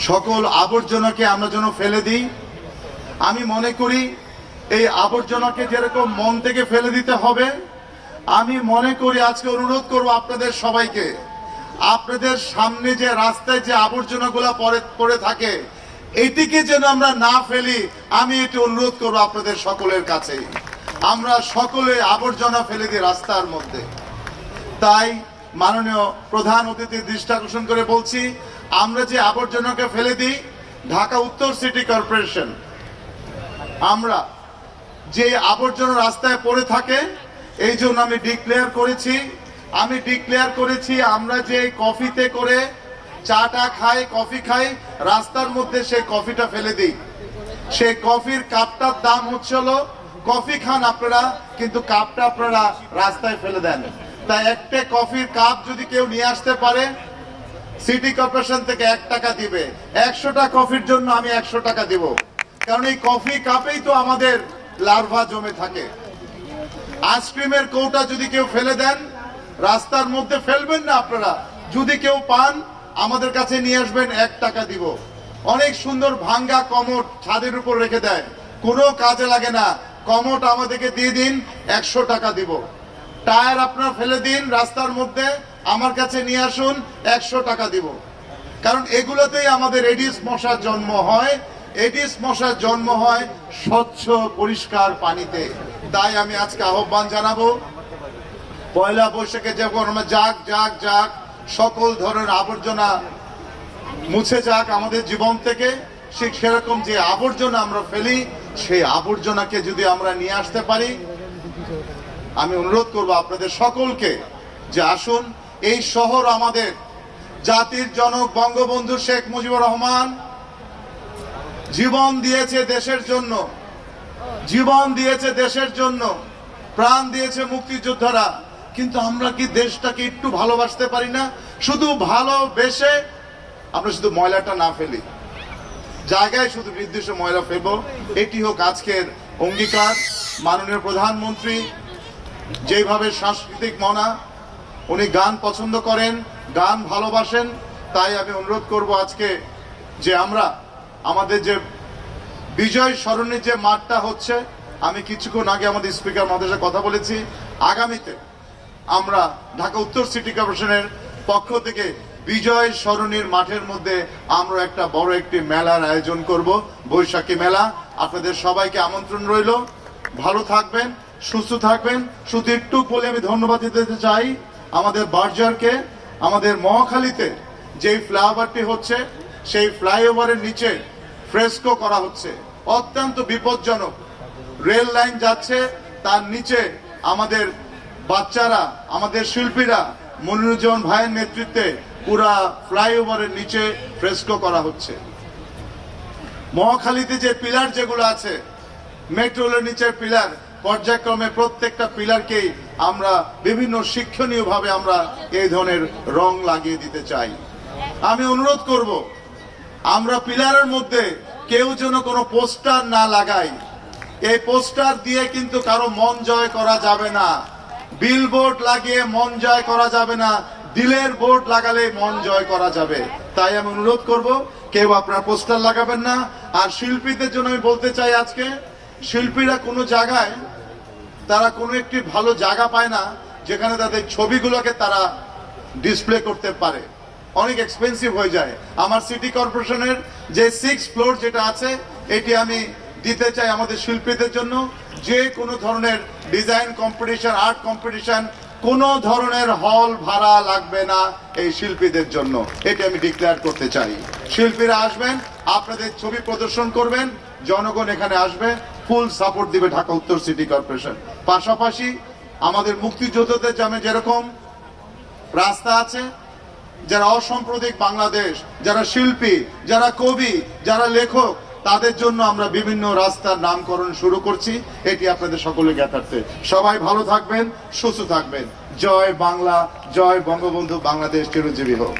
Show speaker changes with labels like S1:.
S1: সকল আবর্জনাকে আমরা যেন ফেলে দিই। আমি মনে করি এই আবর্জনাকে যেরকম মন থেকে ফেলে দিতে হবে, আমি মনে করি আজকে অনুরোধ করব আপনাদের সবাইকে, আপনাদের সামনে যে রাস্তায় যে আবর্জনাগুলো পড়ে থাকে এটিকে যেন আমরা না ফেলি, আমি এটি অনুরোধ করব আপনাদের সকলের কাছে। আমরা সকলে আবর্জনা ফেলে দিই রাস্তার মধ্যে। তাই মাননীয় প্রধান অতিথির দৃষ্টি আকর্ষণ করে বলছি, আমরা যে আবর্জনাকে ফেলে দিই, ঢাকা উত্তর সিটি কর্পোরেশন আমরা যে আবর্জনা রাস্তায় পড়ে থাকে এই জন্য আমি ডিক্লেয়ার করেছি আমরা যে কফিতে করে চাটা খাই, কফি খাই, রাস্তার মধ্যে সেই কফিটা ফেলে দিই। সেই কফির কাপটার দাম হচ্ছে হলো, কফি খান আপনারা কিন্তু কাপটা আপনারা রাস্তায় ফেলে দেন। তাই একটা কফির কাপ যদি কেউ নিয়ে আসতে পারে, সিটি কর্পোরেশন থেকে 1 টাকা দিবে। 100টা কফির জন্য আমি 100 টাকা দিব, কারণ এই কফি কাপেই তো আমাদের লার্ভা জমে থাকে। আইসক্রিমের কৌটা যদি কেউ ফেলে দেন, রাস্তার মধ্যে ফেলবেন না আপনারা, যদি কেউ পান আমাদের কাছে নিয়ে আসবেন, 1 টাকা দিব। অনেক সুন্দর ভাঙ্গা কমোড ছাদের উপর রেখে দেয়, কোনো কাজে লাগে না, কমোড আমাদেরকে দিয়ে দিন, 100 টাকা দিব। টায়ার আপনারা ফেলে দিন রাস্তার মধ্যে, আমার কাছে নিয়ে আসুন, 100 টাকা দিব। কারণ এগুলোতেই আমাদের এডিস মশার জন্ম হয়, এডিস মশার জন্ম হয় স্বচ্ছ পরিষ্কার পানিতে। তাই আমি আজকে আহ্বান জানাবো, পয়লা বৈশাখে যখন আমরা যাক সকল ধরনের আবর্জনা মুছে যাক আমাদের জীবন থেকে, ঠিক সেরকম যে আবর্জনা আমরা ফেলি সেই আবর্জনাকে যদি আমরা নিয়ে আসতে পারি, আমি অনুরোধ করব আপনাদের সকলকে যে আসুন, এই শহর আমাদের জাতির জনক বঙ্গবন্ধু শেখ মুজিবুর রহমান জীবন দিয়েছে দেশের জন্য, প্রাণ দিয়েছে মুক্তিযোদ্ধারা। কিন্তু আমরা কি দেশটাকে একটু ভালোবাসতে পারি না? শুধু ভালোবেসে আমরা শুধু ময়লাটা না ফেলি, জায়গায় শুধু নির্দিষ্ট ময়লা ফেলবো, এটি হোক আজকের অঙ্গীকার। মাননীয় প্রধানমন্ত্রী যেভাবে সাংস্কৃতিক মনা, উনি গান পছন্দ করেন, গান ভালোবাসেন, তাই আমি অনুরোধ করব আজকে যে আমরা আমাদের যে বিজয় স্মরণের যে মাঠটা হচ্ছে, আমি কিছুক্ষণ আগে আমাদের স্পিকার মহোদয়ের সাথে কথা বলেছি, আগামীতে আমরা ঢাকা উত্তর সিটি কর্পোরেশনের পক্ষ থেকে বিজয় স্মরণের মাঠের মধ্যে আমরা একটা বড় একটি মেলার আয়োজন করব, বৈশাখী মেলা। আপনাদের সবাইকে আমন্ত্রণ রইল। ভালো থাকবেন, সুস্থ থাকবেন। শুধু একটু বলে আমি ধন্যবাদ দিতে চাই আমাদের বার্জারকে। আমাদের মহাখালীতে যেই ফ্লাইওভারটি হচ্ছে, সেই ফ্লাইওভারের নিচে ফ্রেস্কো করা হচ্ছে, অত্যন্ত বিপজ্জনক। রেল লাইন যাচ্ছে, তার নিচে আমাদের বাচ্চারা, আমাদের শিল্পীরা মনিরুজ্জামান ভাইয়ের নেতৃত্বে পুরা ফ্লাইওভারের নিচে ফ্রেস্কো করা হচ্ছে। মহাখালীতে যে পিলার যেগুলো আছে, মেট্রো রেলের নিচের পিলার, পর্যায়ক্রমে প্রত্যেকটা পিলারকেই আমরা বিভিন্ন শিক্ষণীয় ভাবে আমরা এই ধরনের রং লাগিয়ে দিতে চাই। আমি অনুরোধ করব, আমরা পিলারের মধ্যে কেউ যেন কোনো পোস্টার না লাগাই। এই পোস্টার দিয়ে কিন্তু কারো মন জয় করা যাবে না, বিলবোর্ড লাগিয়ে মন জয় করা যাবে না, দিলের বোর্ড লাগালে মন জয় করা যাবে। তাই আমি অনুরোধ করব, কেউ আপনারা পোস্টার লাগাবেন না। আর শিল্পীদের জন্য আমি বলতে চাই, আজকে শিল্পীরা কোনো জায়গায় তারা কোনো একটি ভালো জায়গা পায় না যেখানে তাদের ছবিগুলোকে তারা ডিসপ্লে করতে পারে, অনেক এক্সপেন্সিভ হয়ে যায়। আমার সিটি কর্পোরেশনের যে 6th ফ্লোর যেটা আছে, এটি আমি দিতে চাই আমাদের শিল্পীদের জন্য। যে কোনো ধরনের ডিজাইন কম্পিটিশন, আর্ট কম্পিটিশন, কোনো ধরনের হল ভাড়া লাগবে না এই শিল্পীদের জন্য, এটি আমি ডিক্লেয়ার করতে চাই। শিল্পীরা আসবেন, আপনাদের ছবি প্রদর্শন করবেন, জনগণ এখানে আসবে, ফুল সাপোর্ট দিবে ঢাকা উত্তর সিটি কর্পোরেশন। পাশাপাশি আমাদের মুক্তিযোদ্ধাদের জন্য যেরকম রাস্তা আছে, যারা অসাম্প্রদায়িক বাংলাদেশ, যারা শিল্পী, যারা কবি, যারা লেখক, তাদের জন্য আমরা বিভিন্ন রাস্তার নামকরণ শুরু করছি। এটি আপনাদের সকলের জ্ঞাতার্থে। সবাই ভালো থাকবেন, সুস্থ থাকবেন। জয় বাংলা, জয় বঙ্গবন্ধু, বাংলাদেশ চিরজীবী হোক।